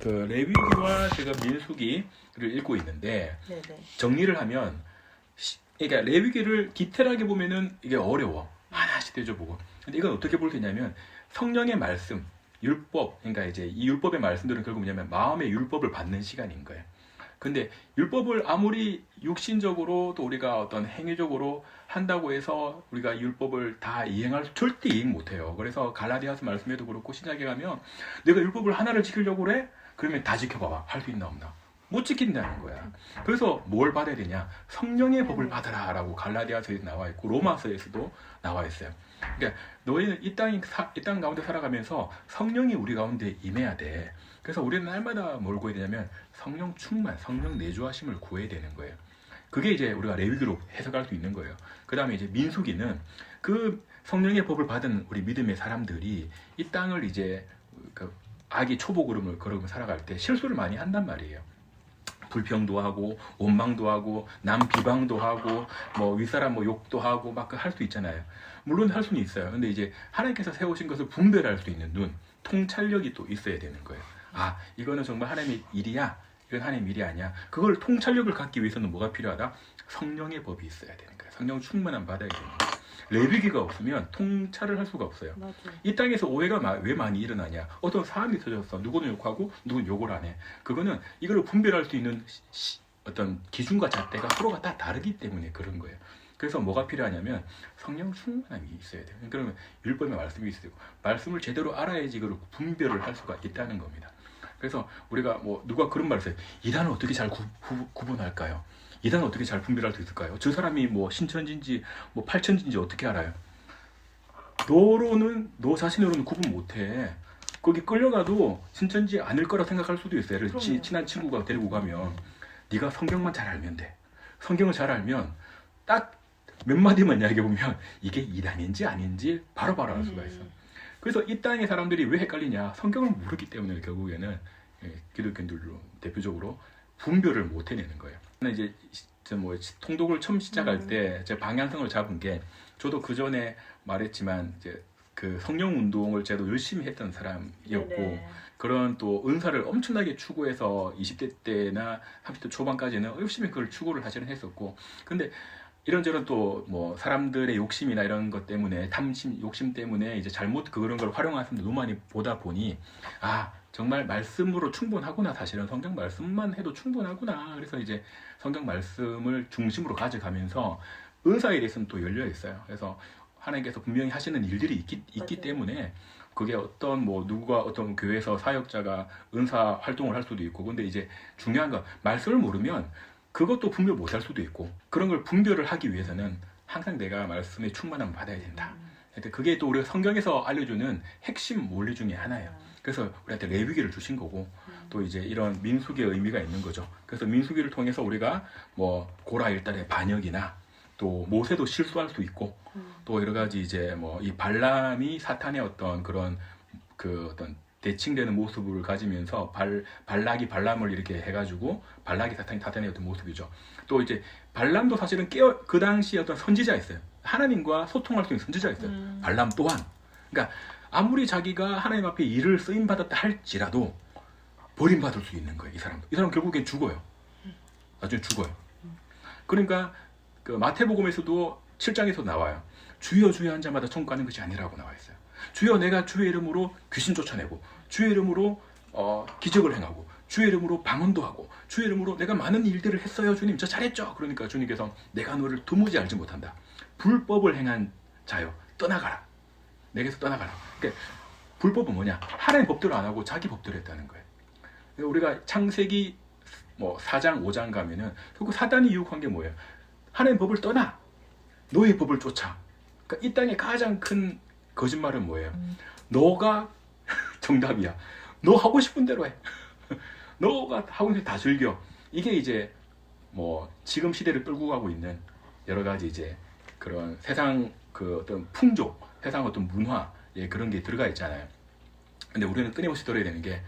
그 레위기와 제가 민수기를 읽고 있는데 네네. 정리를 하면 그러니까 레위기를 디테일하게 보면은 이게 어려워. 하나씩 떼줘보고. 근데 이건 어떻게 볼 수 있냐면 성령의 말씀, 율법, 그러니까 이제 이 율법의 말씀들은 결국 뭐냐면 마음의 율법을 받는 시간인 거예요. 근데 율법을 아무리 육신적으로 또 우리가 어떤 행위적으로 한다고 해서 우리가 율법을 다 이행할 절대 이행 못해요. 그래서 갈라디아서 말씀에도 그렇고 신약에 가면 내가 율법을 하나를 지키려고 그래? 그러면 다 지켜봐봐. 할 수 있나 없나? 못 지킨다는 거야. 그래서 뭘 받아야 되냐? 성령의 법을 받아라 라고 갈라디아서에도 나와 있고 로마서에서도 나와 있어요. 그러니까 너희는 이 땅 가운데 살아가면서 성령이 우리 가운데 임해야 돼. 그래서 우리는 날마다 뭘 구해야 되냐면 성령 충만, 성령 내주하심을 구해야 되는 거예요. 그게 이제 우리가 레위기로 해석할 수 있는 거예요. 그 다음에 이제 민수기는 그 성령의 법을 받은 우리 믿음의 사람들이 이 땅을 이제 그 악의 초보걸음을 걸으며 살아갈 때 실수를 많이 한단 말이에요. 불평도 하고 원망도 하고 남 비방도 하고 뭐 윗사람 뭐 욕도 하고 막 할 수 있잖아요. 물론 할 수는 있어요. 근데 이제 하나님께서 세우신 것을 분별할 수 있는 눈, 통찰력이 또 있어야 되는 거예요. 아, 이거는 정말 하나님의 일이야. 이건 하나님의 일이 아니야. 그걸 통찰력을 갖기 위해서는 뭐가 필요하다? 성령의 법이 있어야 되는 거예요. 성령 충만함 받아야 되는 거예요. 레위기가 없으면 통찰을 할 수가 없어요. 맞아요. 이 땅에서 오해가 왜 많이 일어나냐? 어떤 사람이 터졌어. 누구는 욕하고 누구는 욕을 안 해. 그거는 이걸 분별할 수 있는 어떤 기준과 잣대가 서로가 다 다르기 때문에 그런 거예요. 그래서 뭐가 필요하냐면 성령 충만함이 있어야 돼요. 그러면 율법의 말씀이 있어야 되고 말씀을 제대로 알아야지 그걸 분별을 할 수가 있다는 겁니다. 그래서 우리가 뭐 누가 그런 말을 했어요. 이단을 어떻게 잘 구분할까요? 이단을 어떻게 잘 분별할 수 있을까요? 저 사람이 뭐 신천지인지 뭐 팔천지인지 어떻게 알아요? 너 자신으로는 구분 못해. 거기 끌려가도 신천지 아닐 거라 생각할 수도 있어요. 친한 친구가 데리고 가면 네가 성경만 잘 알면 돼. 성경을 잘 알면 딱 몇 마디만 이야기해보면 이게 이단인지 아닌지 바로바로 알 수가 있어. 그래서 이 땅의 사람들이 왜 헷갈리냐? 성경을 모르기 때문에 결국에는 기독교인들로 대표적으로 분별을 못 해내는 거예요. 이제 뭐 통독을 처음 시작할 때 제 방향성을 잡은 게 저도 그 전에 말했지만 이제 그 성령 운동을 제가 열심히 했던 사람이었고 네네. 그런 또 은사를 엄청나게 추구해서 20대 때나 30대 초반까지는 열심히 그걸 추구를 사실은 했었고 근데 이런저런 또 뭐 사람들의 욕심이나 이런 것 때문에 탐심, 욕심 때문에 이제 잘못 그런 걸 활용하는 사람들 너무 많이 보다 보니 아 정말 말씀으로 충분하구나 사실은 성경 말씀만 해도 충분하구나 그래서 이제 성경 말씀을 중심으로 가져가면서 은사에 대해서는 또 열려 있어요. 그래서 하나님께서 분명히 하시는 일들이 있기 때문에 그게 어떤 뭐 누가 어떤 교회에서 사역자가 은사 활동을 할 수도 있고 근데 이제 중요한 건 말씀을 모르면 그것도 분별 못 할 수도 있고 그런 걸 분별을 하기 위해서는 항상 내가 말씀의 충만함을 받아야 된다. 그게 또 우리가 성경에서 알려주는 핵심 원리 중에 하나예요. 그래서 우리한테 레위기를 주신 거고 또 이제 이런 민수기의 의미가 있는 거죠. 그래서 민수기를 통해서 우리가 뭐 고라 일달의 반역이나 또 모세도 실수할 수 있고 또 여러 가지 이제 뭐 이 발람이 사탄의 어떤 그런 그 어떤 대칭되는 모습을 가지면서 발락이 발람을 이렇게 해가지고 발락이 사탄의 어떤 모습이죠. 또 이제 발람도 사실은 그 당시에 어떤 선지자였어요. 하나님과 소통할 수 있는 선지자였어요. 발람 또한. 그러니까 아무리 자기가 하나님 앞에 일을 쓰임 받았다 할지라도 버림받을 수 있는 거예요. 이 사람 결국엔 죽어요. 나중에 죽어요. 그러니까 그 마태복음에서도 7장에서 나와요. 주여 주여 한 자마다 천국 가는 것이 아니라고 나와 있어요. 주여 내가 주의 이름으로 귀신 쫓아내고 주의 이름으로 기적을 행하고 주의 이름으로 방언도 하고 주의 이름으로 내가 많은 일들을 했어요. 주님 저 잘했죠. 그러니까 주님께서 내가 너를 도무지 알지 못한다. 불법을 행한 자여 떠나가라. 내게서 떠나가라. 그러니까 불법은 뭐냐? 하나님 법대로 안 하고 자기 법대로 했다는 거예요. 우리가 창세기 뭐 4장 5장 가면은 그 사단이 유혹한 게 뭐예요? 하나님 법을 떠나 너의 법을 쫓아. 그러니까 이 땅의 가장 큰 거짓말은 뭐예요? 너가 정답이야. 너 하고 싶은 대로 해. 너가 하고 싶은 대로 다 즐겨. 이게 이제 뭐 지금 시대를 끌고 가고 있는 여러 가지 이제 그런 세상 그 어떤 풍조, 세상 어떤 문화 예, 그런 게 들어가 있잖아요. 근데 우리는 끊임없이 들어야 되는 게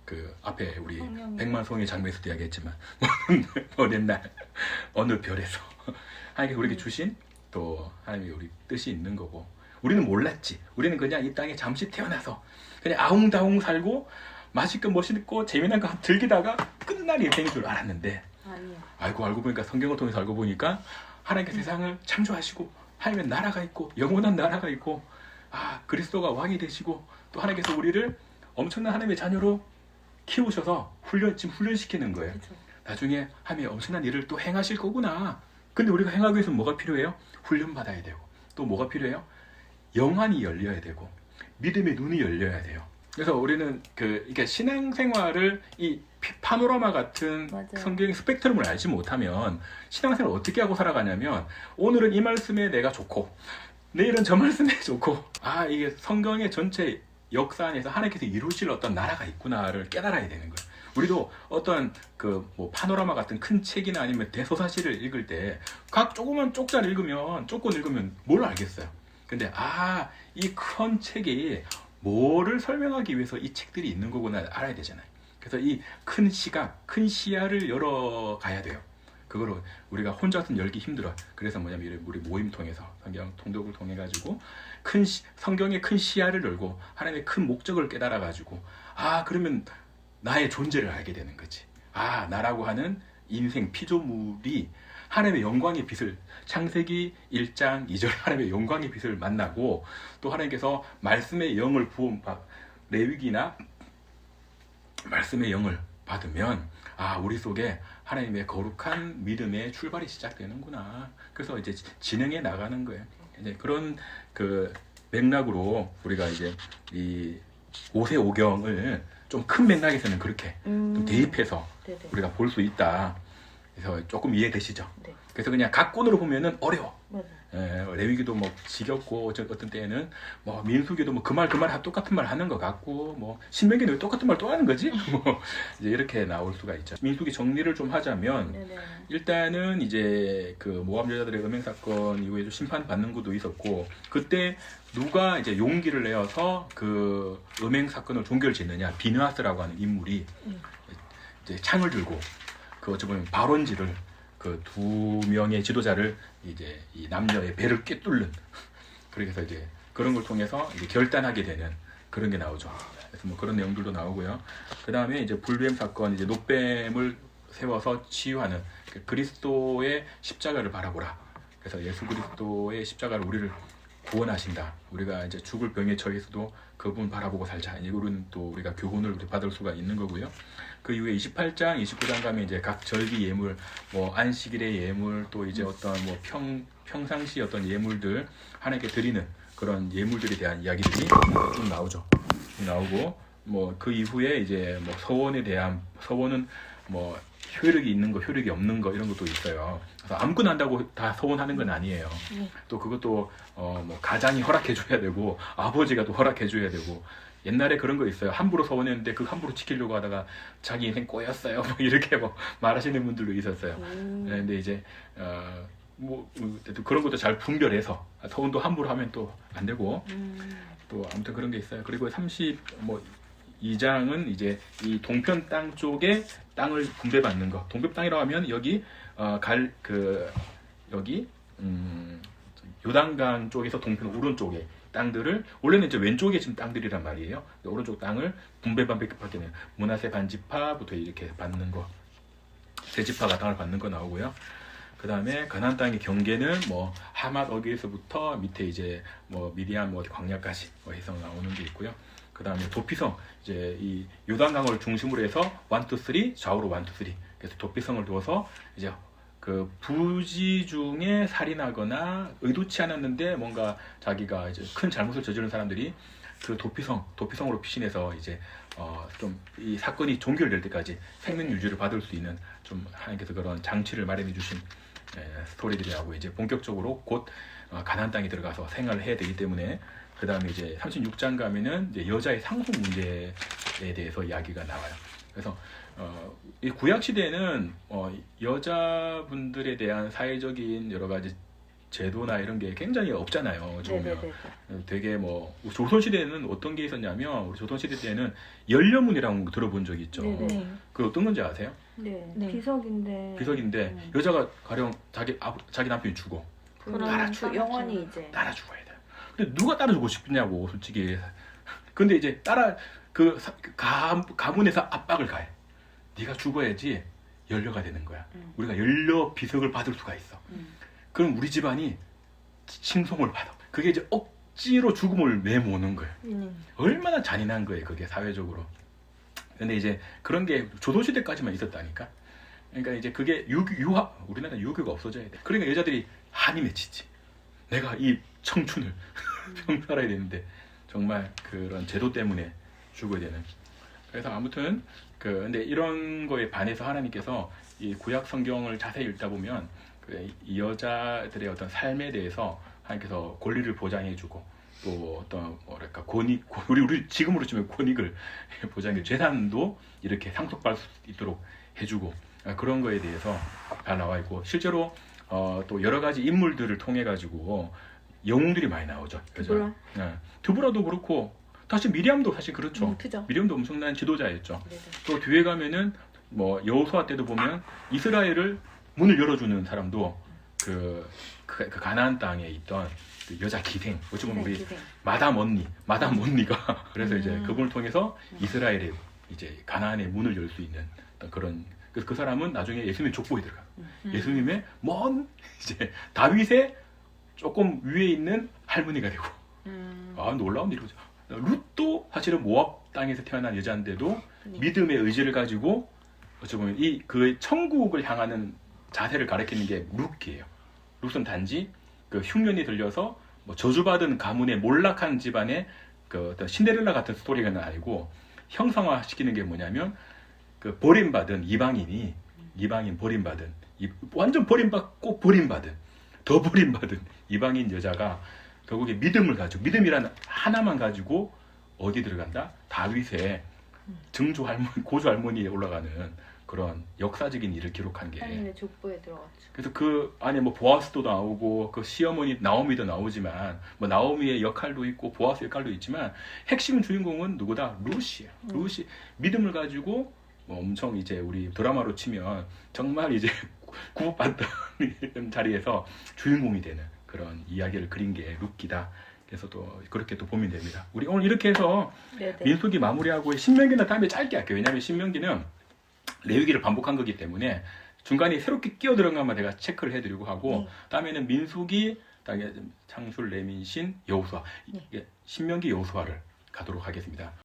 그 앞에 우리 백만송이 장면에서도 이야기했지만 먼 옛날 어느 별에서 하나님께서 우리에게 주신 또 하나님의 우리 뜻이 있는 거고 우리는 몰랐지. 우리는 그냥 이 땅에 잠시 태어나서 그냥 아웅다웅 살고 맛있고 멋있고 재미난 거 즐기다가 끝날 인생인 줄 알았는데 아니요. 알고 보니까 성경을 통해서 알고 보니까 하나님께 세상을 창조하시고 하나님의 나라가 있고 영원한 나라가 있고 그리스도가 왕이 되시고 또 하나님께서 우리를 엄청난 하나님의 자녀로 키우셔서 지금 훈련시키는 거예요. 그쵸. 나중에 하나님의 엄청난 일을 또 행하실 거구나. 근데 우리가 행하기 위해서는 뭐가 필요해요? 훈련받아야 되고 또 뭐가 필요해요? 영안이 열려야 되고 믿음의 눈이 열려야 돼요. 그래서 우리는 이게 신앙생활을 이 파노라마 같은 맞아요. 성경의 스펙트럼을 알지 못하면 신앙생활을 어떻게 하고 살아가냐면 오늘은 이 말씀에 내가 좋고 내일은 저 말씀에 좋고 이게 성경의 전체 역사 안에서 하나님께서 이루실 어떤 나라가 있구나를 깨달아야 되는 거예요. 우리도 어떤 뭐 파노라마 같은 큰 책이나 아니면 대소사실을 읽을 때 각 조그만 쪽자를 읽으면 조건 읽으면 뭘 알겠어요. 근데 이 큰 책이 뭐를 설명하기 위해서 이 책들이 있는 거구나 알아야 되잖아요. 그래서 이 큰 시각, 큰 시야를 열어가야 돼요. 그거를 우리가 혼자서는 열기 힘들어요. 그래서 뭐냐면 우리 모임 통해서 성경 통독을 통해 가지고 성경의 큰 시야를 열고 하나님의 큰 목적을 깨달아 가지고 그러면 나의 존재를 알게 되는 거지. 나라고 하는 인생 피조물이 하나님의 영광의 빛을 창세기 1장 2절 하나님의 영광의 빛을 만나고 또 하나님께서 말씀의 영을 레위기나 말씀의 영을 받으면 우리 속에 하나님의 거룩한 믿음의 출발이 시작되는구나. 그래서 이제 진행해 나가는 거예요. 이제 그런 맥락으로 우리가 이제 이 5세 5경을 좀 큰 맥락에서는 그렇게 좀 대입해서 네네. 우리가 볼 수 있다. 그래서 조금 이해되시죠? 네. 그래서 그냥 각권으로 보면은 어려워. 맞아요. 레위기도 뭐 지겹고 어떤 때에는 뭐 민수기도 뭐 그 말 똑같은 말 하는 것 같고 뭐 신명기는 왜 똑같은 말 또 하는 거지? 뭐 이제 이렇게 나올 수가 있죠. 민수기 정리를 좀 하자면 네네. 일단은 이제 모압 여자들의 음행 사건 이후에 좀 심판 받는 것도 있었고 그때 누가 이제 용기를 내어서 음행 사건을 종결짓느냐 비느하스라고 하는 인물이 이제 창을 들고 어찌 보면 발원지를 두 명의 지도자를 이제 이 남녀의 배를 꿰뚫는 그래서 이제 그런 걸 통해서 이제 결단하게 되는 그런 게 나오죠. 그래서 뭐 그런 내용들도 나오고요. 그 다음에 이제 불뱀 사건 이제 노뱀을 세워서 치유하는 그리스도의 십자가를 바라보라. 그래서 예수 그리스도의 십자가를 우리를 구원하신다. 우리가 이제 죽을 병에 처해서도 그분 바라보고 살자. 이거는 또 우리가 교훈을 받을 수가 있는 거고요. 그 이후에 28장, 29장 가면 이제 각 절기 예물, 뭐 안식일의 예물, 또 이제 어떤 뭐 평상시 어떤 예물들 하나님께 드리는 그런 예물들에 대한 이야기들이 좀 나오죠. 나오고 뭐 그 이후에 이제 뭐 서원은 뭐 효력이 있는 거, 효력이 없는 거 이런 것도 있어요. 그래서 아무거나 한다고 다 서원하는 건 아니에요. 또 그것도 뭐 가장이 허락해 줘야 되고 아버지가 또 허락해 줘야 되고 옛날에 그런 거 있어요. 함부로 서원했는데 그 함부로 지키려고 하다가 자기 인생 꼬였어요. 뭐 이렇게 뭐 말하시는 분들도 있었어요. 근데 이제 뭐 그런 것도 잘 분별해서 서원도 함부로 하면 또 안 되고 또 아무튼 그런 게 있어요. 그리고 32장은 이제 이 동편 땅 쪽에 땅을 분배받는 거. 동편 땅이라고 하면 여기 여기 요단강 쪽에서 동편 오른쪽에 땅들을 원래는 이제 왼쪽에 지금 땅들이란 말이에요. 오른쪽 땅을 분배받게 되는 므낫세 반지파부터 이렇게 받는 거, 세 지파가 땅을 받는 거 나오고요. 그 다음에 가나안 땅의 경계는 뭐 하맛 어귀에서부터 밑에 이제 뭐 미디안 뭐 광야까지 뭐 해서 나오는 게 있고요. 그 다음에 도피성 이제 이 요단강을 중심으로 해서 1, 2, 3 좌우로 1, 2, 3 그래서 도피성을 두어서 이제 부지 중에 살인하거나 의도치 않았는데 뭔가 자기가 이제 큰 잘못을 저지른 사람들이 그 도피성으로 피신해서 이제 좀 이 사건이 종결될 때까지 생명 유지를 받을 수 있는 좀 하나님께서 그런 장치를 마련해 주신 스토리들이라고 이제 본격적으로 곧 가나안 땅에 들어가서 생활을 해야 되기 때문에 그 다음에 이제 36장 가면은 이제 여자의 상속 문제에 대해서 이야기가 나와요. 그래서 이 구약 시대에는 여자분들에 대한 사회적인 여러 가지 제도나 이런 게 굉장히 없잖아요. 보면 되게 뭐 조선 시대에는 어떤 게 있었냐면 우리 조선 시대 때는 연려문이라는 거 들어본 적 있죠. 그 어떤 건지 아세요? 네. 비석인데 여자가 가령 자기 남편이 죽어. 그럼 영원히 이제 따라 죽어야 돼. 근데 누가 따라 주고 싶냐고 솔직히. 근데 이제 그 가문에서 압박을 가해. 네가 죽어야지 연료가 되는 거야. 우리가 연료 비석을 받을 수가 있어. 그럼 우리 집안이 칭송을 받아. 그게 이제 억지로 죽음을 내모는 거예요. 얼마나 잔인한 거예요, 그게 사회적으로. 근데 이제 그런 게 조선시대까지만 있었다니까. 그러니까 이제 그게 우리나라 유교가 없어져야 돼. 그러니까 여자들이 한이 맺히지. 내가 이 청춘을 평 살아야 되는데 정말 그런 제도 때문에 죽어야 되는. 그래서 아무튼 근데 이런 거에 반해서 하나님께서 이 구약 성경을 자세히 읽다 보면 이 여자들의 어떤 삶에 대해서 하나님께서 권리를 보장해주고 또 어떤 뭐랄까 우리 지금으로 치면 권익을 보장해 재산도 이렇게 상속받을 수 있도록 해주고 그런 거에 대해서 다 나와 있고 실제로 또 여러 가지 인물들을 통해 가지고 영웅들이 많이 나오죠. 드보라. 드보라도 그렇고 사실 미리암도 사실 그렇죠. 그죠. 미리암도 엄청난 지도자였죠. 네네. 또 뒤에 가면은 뭐 여호수아 때도 보면 이스라엘을 문을 열어주는 사람도 그 가나안 땅에 있던 그 여자 기생, 어찌 보면 우리 마담 언니가 그래서 이제 그분을 통해서 이스라엘의 이제 가나안의 문을 열 수 있는 그런 그 사람은 나중에 예수님의 족보에 들어가. 예수님의 먼 이제 다윗의 조금 위에 있는 할머니가 되고. 놀라운 일이죠. 룻도 사실은 모압 땅에서 태어난 여자인데도 믿음의 의지를 가지고 어찌 보면 그 천국을 향하는 자세를 가리키는 게 룻이에요. 룻은 단지 그 흉년이 들려서 뭐 저주받은 가문의 몰락한 집안의 그 어떤 신데렐라 같은 스토리가 아니고 형상화시키는 게 뭐냐면 그 버림받은 이방인 버림받은 완전 버림받고 더 버림받은 이방인 여자가 결국에 믿음을 가지고 믿음이라는 하나만 가지고 어디 들어간다? 다윗의 증조 할머니, 고조 할머니에 올라가는 그런 역사적인 일을 기록한 게. 하나님의 족보에 들어갔죠. 그래서 그 안에 뭐 보아스도 나오고 그 시어머니 나오미도 나오지만 뭐 나오미의 역할도 있고 보아스 역할도 있지만 핵심 주인공은 누구다? 룻이야. 룻이 믿음을 가지고 뭐 엄청 이제 우리 드라마로 치면 정말 이제 구속받던 자리에서 주인공이 되는 그런 이야기를 그린 게 룻기다. 그래서 또 그렇게 또 보면 됩니다. 우리 오늘 이렇게 해서 네네. 민수기 마무리하고 신명기는 다음에 짧게 할게요. 왜냐하면 신명기는 레위기를 반복한 거기 때문에 중간에 새롭게 끼어 들어간 것만 내가 체크를 해드리고 하고 다음에는 민수기, 창술, 레민신, 여호수아 신명기 여호수아를 가도록 하겠습니다.